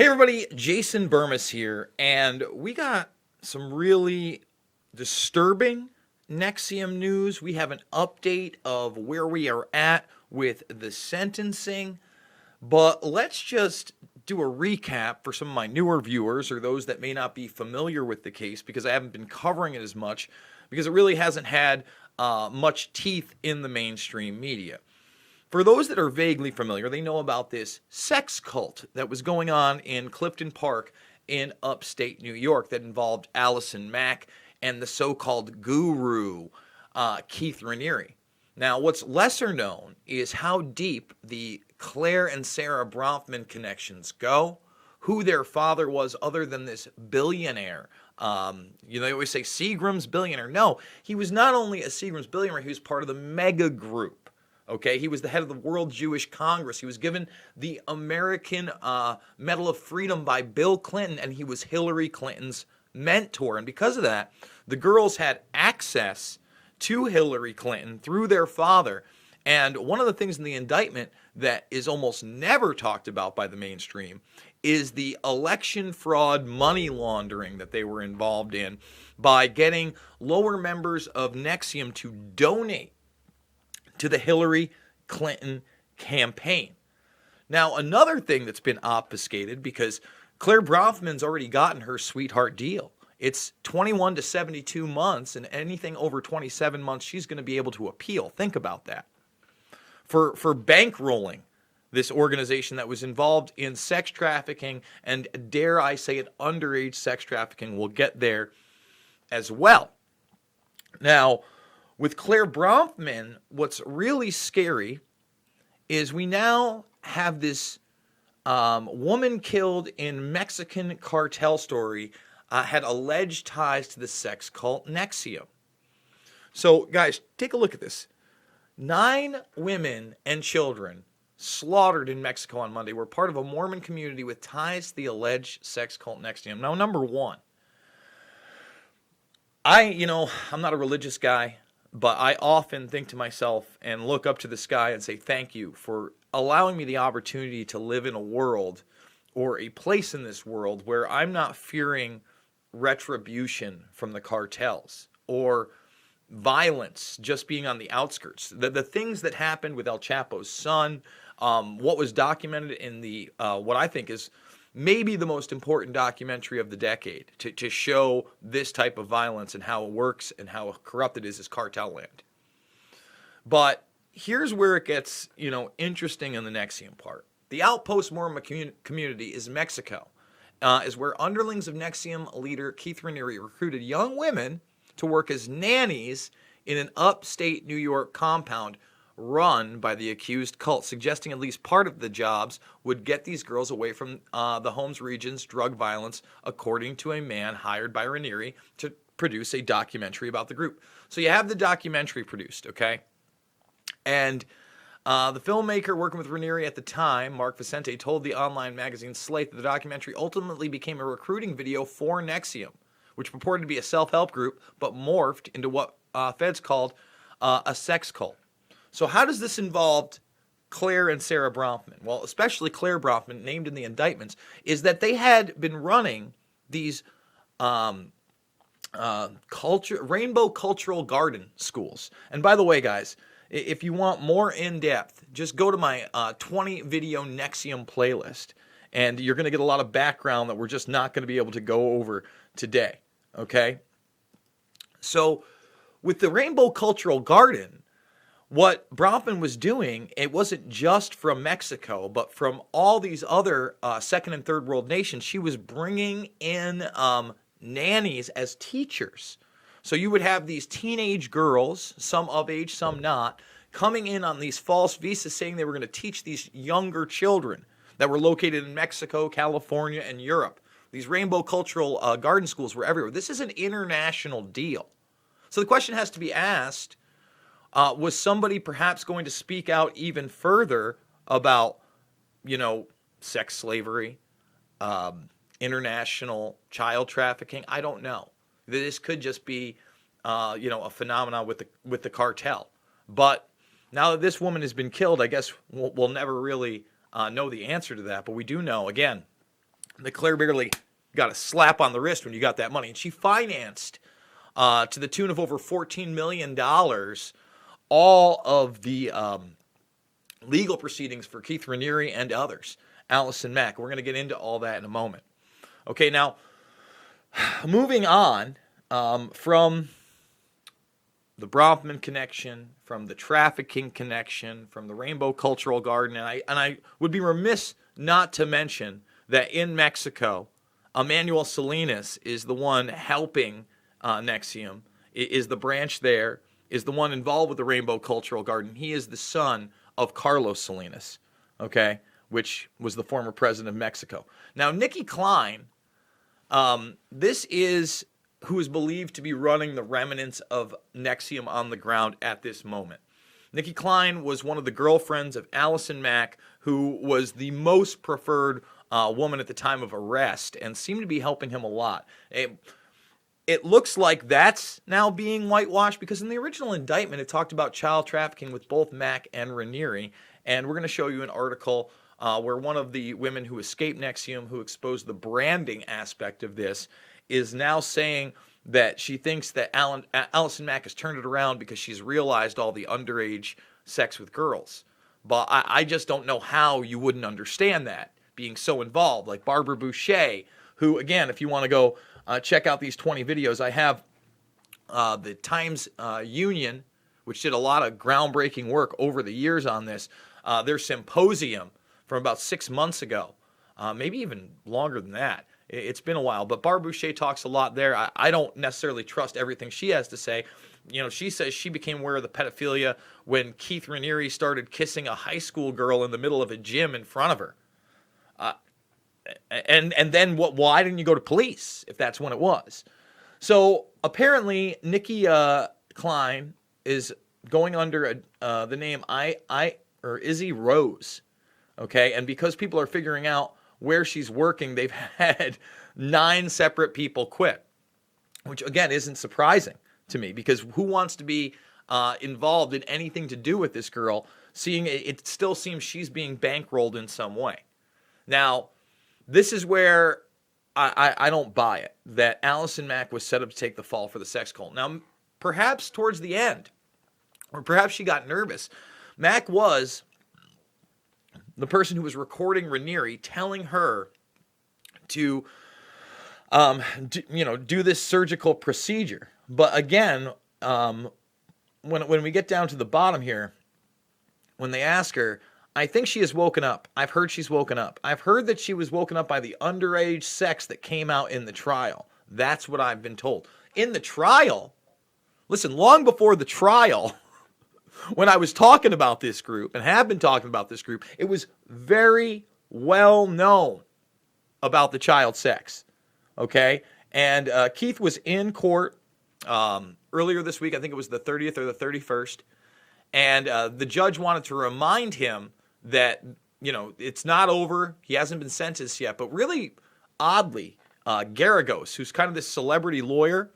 Hey everybody, Jason Burmis here, and we got some really disturbing NXIVM news. We have an update of where we are at with the sentencing, but let's just do a recap for some of my newer viewers or those that may not be familiar with the case because I haven't been covering it as much because it really hasn't had much teeth in the mainstream media. For those that are vaguely familiar, they know about this sex cult that was going on in Clifton Park in upstate New York that involved Allison Mack and the so-called guru, Keith Raniere. Now, what's lesser known is how deep the Claire and Sarah Bronfman connections go, who their father was other than this billionaire. They always say Seagram's billionaire. No, he was not only a Seagram's billionaire, he was part of the mega group. Okay, he was the head of the World Jewish Congress. He was given the American Medal of Freedom by Bill Clinton, and he was Hillary Clinton's mentor. And because of that, the girls had access to Hillary Clinton through their father. And one of the things in the indictment that is almost never talked about by the mainstream is the election fraud money laundering that they were involved in by getting lower members of NXIVM to donate to the Hillary Clinton campaign. Now, another thing that's been obfuscated, because Claire Bronfman's already gotten her sweetheart deal. It's 21 to 72 months, and anything over 27 months, she's going to be able to appeal. Think about that. For bankrolling this organization that was involved in sex trafficking, and dare I say it, underage sex trafficking. We'll get there as well. Now, with Claire Bronfman, what's really scary is we now have this woman killed in Mexican cartel story had alleged ties to the sex cult NXIVM. So, guys, take a look at this. 9 women and children slaughtered in Mexico on Monday were part of a Mormon community with ties to the alleged sex cult NXIVM. Now, number one, I'm not a religious guy. But I often think to myself and look up to the sky and say, thank you for allowing me the opportunity to live in a world or a place in this world where I'm not fearing retribution from the cartels or violence just being on the outskirts. The things that happened with El Chapo's son, what was documented in the what I think is maybe the most important documentary of the decade to show this type of violence and how it works and how corrupt it is cartel land. But here's where it gets, interesting in the NXIVM part. The outpost Mormon community is Mexico, is where underlings of NXIVM leader Keith Raniere recruited young women to work as nannies in an upstate New York compound run by the accused cult, suggesting at least part of the jobs would get these girls away from the home's region's drug violence, according to a man hired by Raniere to produce a documentary about the group. So you have the documentary produced, okay? And the filmmaker working with Raniere at the time, Mark Vicente, told the online magazine Slate that the documentary ultimately became a recruiting video for NXIVM, which purported to be a self-help group, but morphed into what feds called a sex cult. So how does this involve Claire and Sarah Bronfman? Well, especially Claire Bronfman, named in the indictments, is that they had been running these rainbow cultural garden schools. And by the way, guys, if you want more in-depth, just go to my 20-video NXIVM playlist, and you're going to get a lot of background that we're just not going to be able to go over today, okay? So with the rainbow cultural garden, what Bronfman was doing, it wasn't just from Mexico, but from all these other second and third world nations. She was bringing in nannies as teachers. So you would have these teenage girls, some of age, some not, coming in on these false visas saying they were going to teach these younger children that were located in Mexico, California, and Europe. These rainbow cultural garden schools were everywhere. This is an international deal. So the question has to be asked, was somebody perhaps going to speak out even further about, sex slavery, international child trafficking? I don't know. This could just be, a phenomenon with the cartel. But now that this woman has been killed, I guess we'll never really know the answer to that. But we do know, again, that Claire barely got a slap on the wrist when you got that money. And she financed to the tune of over $14 million all of the legal proceedings for Keith Raniere and others, Allison Mack. We're going to get into all that in a moment. Okay, now, moving on from the Bronfman connection, from the trafficking connection, from the Rainbow Cultural Garden, and I would be remiss not to mention that in Mexico, Emmanuel Salinas is the one helping NXIVM, is the branch there, is the one involved with the Rainbow Cultural Garden. He is the son of Carlos Salinas, okay, which was the former president of Mexico. Now, Nikki Klein, this is who is believed to be running the remnants of NXIVM on the ground at this moment. Nikki Klein was one of the girlfriends of Allison Mack, who was the most preferred woman at the time of arrest and seemed to be helping him a lot. It looks like that's now being whitewashed because in the original indictment, it talked about child trafficking with both Mack and Raniere. And we're going to show you an article where one of the women who escaped NXIVM, who exposed the branding aspect of this, is now saying that she thinks that Allison Mack has turned it around because she's realized all the underage sex with girls. But I just don't know how you wouldn't understand that, being so involved. Like Barbara Boucher, who, again, if you want to go check out these 20 videos, I have the Times Union, which did a lot of groundbreaking work over the years on this, their symposium from about 6 months ago, maybe even longer than that. It's been a while, but Barbara Boucher talks a lot there. I don't necessarily trust everything she has to say. You know, she says she became aware of the pedophilia when Keith Raniere started kissing a high school girl in the middle of a gym in front of her. And then why didn't you go to police if that's when it was? So apparently Nikki Klein is going under the name Izzy Rose, okay? And because people are figuring out where she's working, they've had 9 separate people quit, which again isn't surprising to me because who wants to be involved in anything to do with this girl, seeing it still seems she's being bankrolled in some way. Now, this is where I don't buy it, that Allison Mack was set up to take the fall for the sex cult. Now, perhaps towards the end, or perhaps she got nervous, Mack was the person who was recording Raniere telling her to do this surgical procedure. But again, when we get down to the bottom here, when they ask her, I think she has woken up. I've heard she's woken up. I've heard that she was woken up by the underage sex that came out in the trial. That's what I've been told. In the trial, listen, long before the trial, when I was talking about this group and have been talking about this group, it was very well known about the child sex. Okay? And Keith was in court earlier this week. I think it was the 30th or the 31st. And the judge wanted to remind him that, you know, it's not over. He hasn't been sentenced yet. But really oddly, Garagos, who's kind of this celebrity lawyer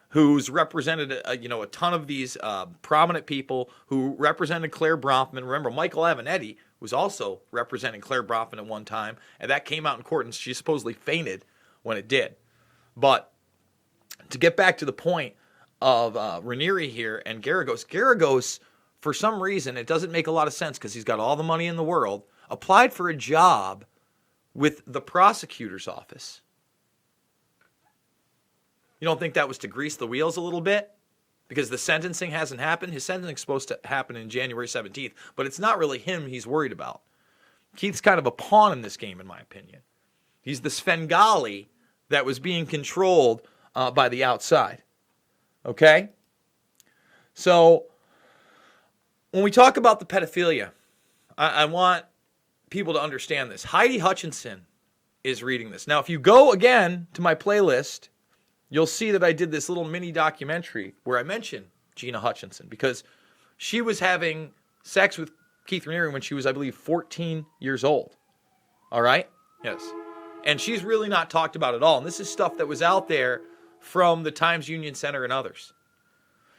who's represented a ton of these prominent people who represented Claire Bronfman. Remember, Michael Avenatti was also representing Claire Bronfman at one time, and that came out in court, and she supposedly fainted when it did. But to get back to the point of Raniere here and Garagos, for some reason, it doesn't make a lot of sense because he's got all the money in the world, applied for a job with the prosecutor's office. You don't think that was to grease the wheels a little bit? Because the sentencing hasn't happened. His sentencing is supposed to happen in January 17th, but it's not really him he's worried about. Keith's kind of a pawn in this game, in my opinion. He's the Svengali that was being controlled by the outside. Okay? So, when we talk about the pedophilia, I want people to understand this. Heidi Hutchinson is reading this. Now, if you go again to my playlist, you'll see that I did this little mini documentary where I mentioned Gina Hutchinson because she was having sex with Keith Raniere when she was, I believe, 14 years old. All right? Yes. And she's really not talked about at all. And this is stuff that was out there from the Times Union Center and others.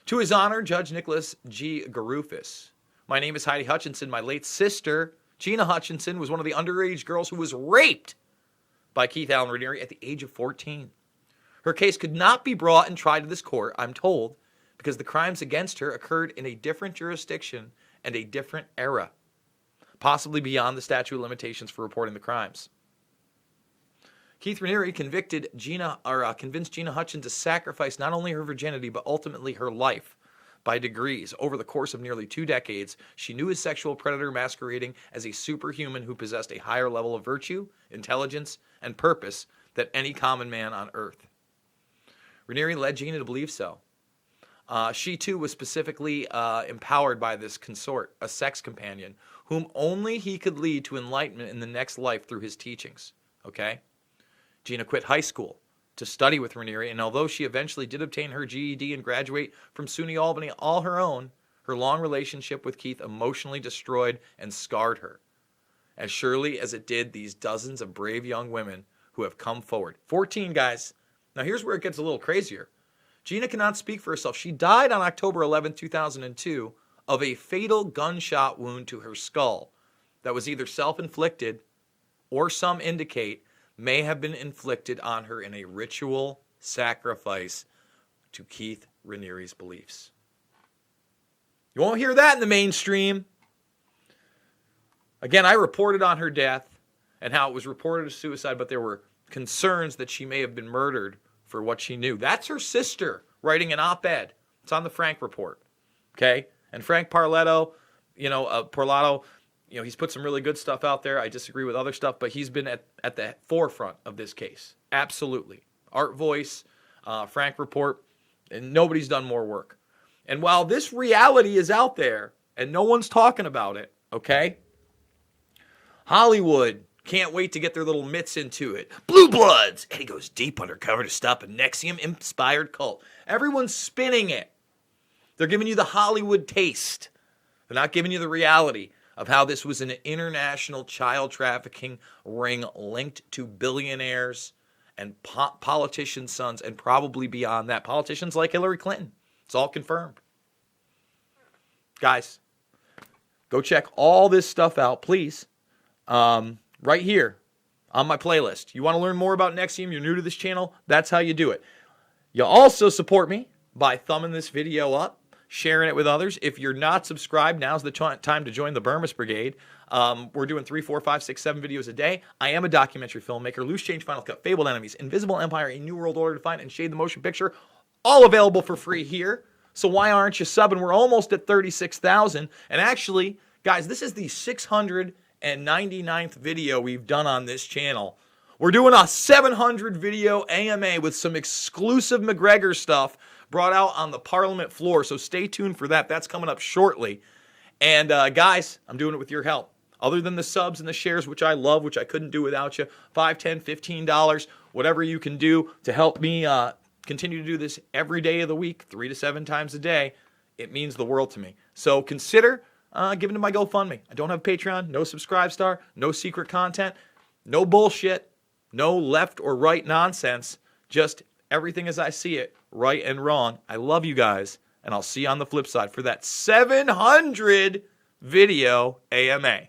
To his honor, Judge Nicholas G. Garufis. My name is Heidi Hutchinson. My late sister, Gina Hutchinson, was one of the underage girls who was raped by Keith Allen Raniere at the age of 14. Her case could not be brought and tried to this court, I'm told, because the crimes against her occurred in a different jurisdiction and a different era, possibly beyond the statute of limitations for reporting the crimes. Keith Raniere convinced Gina Hutchinson to sacrifice not only her virginity, but ultimately her life by degrees. Over the course of nearly 2 decades, she knew his sexual predator masquerading as a superhuman who possessed a higher level of virtue, intelligence, and purpose than any common man on earth. Raniere led Gina to believe so. She, too, was specifically empowered by this consort, a sex companion, whom only he could lead to enlightenment in the next life through his teachings. Okay? Gina quit high school to study with Raniere, and although she eventually did obtain her GED and graduate from SUNY Albany all her own, her long relationship with Keith emotionally destroyed and scarred her, as surely as it did these dozens of brave young women who have come forward. 14, guys. Now here's where it gets a little crazier. Gina cannot speak for herself. She died on October 11, 2002 of a fatal gunshot wound to her skull that was either self-inflicted or some indicate may have been inflicted on her in a ritual sacrifice to Keith Raniere's beliefs. You won't hear that in the mainstream. Again, I reported on her death and how it was reported as suicide, but there were concerns that she may have been murdered for what she knew. That's her sister writing an op-ed. It's on the Frank Report. Okay? And Frank Parlato, he's put some really good stuff out there. I disagree with other stuff, but he's been at the forefront of this case. Absolutely. Art Voice, Frank Report, and nobody's done more work. And while this reality is out there and no one's talking about it, okay, Hollywood can't wait to get their little mitts into it. Blue Bloods! Eddie goes deep undercover to stop a NXIVM-inspired cult. Everyone's spinning it. They're giving you the Hollywood taste. They're not giving you the reality of how this was an international child trafficking ring linked to billionaires and politicians' sons, and probably beyond that. Politicians like Hillary Clinton. It's all confirmed. Guys, go check all this stuff out, please. Right here on my playlist. You want to learn more about NXIVM, you're new to this channel, that's how you do it. You also support me by thumbing this video up, sharing it with others. If you're not subscribed, now's the time to join the Burmese Brigade. We're doing 3, 4, 5, 6, 7 videos a day. I am a documentary filmmaker. Loose Change, Final Cut, Fabled Enemies, Invisible Empire, A New World Order to Find, and Shade the Motion Picture. All available for free here. So why aren't you subbing? We're almost at 36,000. And actually, guys, this is the 699th video we've done on this channel. We're doing a 700 video AMA with some exclusive McGregor stuff brought out on the Parliament floor. So stay tuned for that. That's coming up shortly. And guys, I'm doing it with your help. Other than the subs and the shares, which I love, which I couldn't do without you, $5, $10, $15, whatever you can do to help me continue to do this every day of the week, 3 to 7 times a day, it means the world to me. So consider giving to my GoFundMe. I don't have Patreon, no Subscribe Star, no secret content, no bullshit, no left or right nonsense, just everything as I see it, right and wrong. I love you guys, and I'll see you on the flip side for that 700 video AMA.